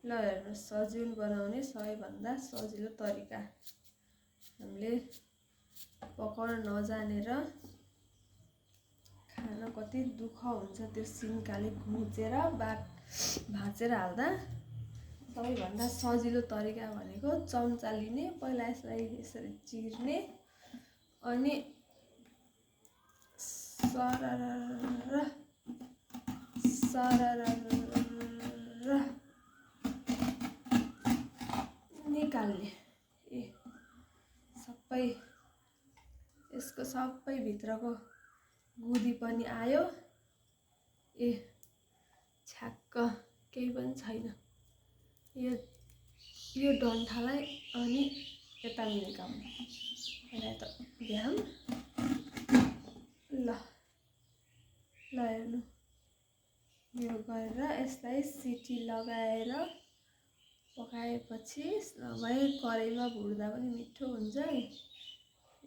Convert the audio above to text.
ल हेर्नुहोस्, सजिलो बनाउने सबैभन्दा सजिलो तरिका। हामीले पकाउन नजानेर खान कति दुःख हुन्छ, त्यो सिन्काले घुचेर भाँचेर हाल्दा सबैभन्दा सजिलो तरिका भनेको चम्चा लिने, पहिला यसलाई यसरी चिर्ने, अनि निकाल्ने। सबै यसको सबै भित्रको गुदी पनि आयो। छ्याक्क केही पनि छैन। यो डन्ठालाई अनि यता निकाल्नु। यसलाई त भ्याम। ल हेर्नु, यो गरेर यसलाई सिटी लगाएर पकाएपछि नभए कराईमा भुट्दा पनि मिठो हुन्छ।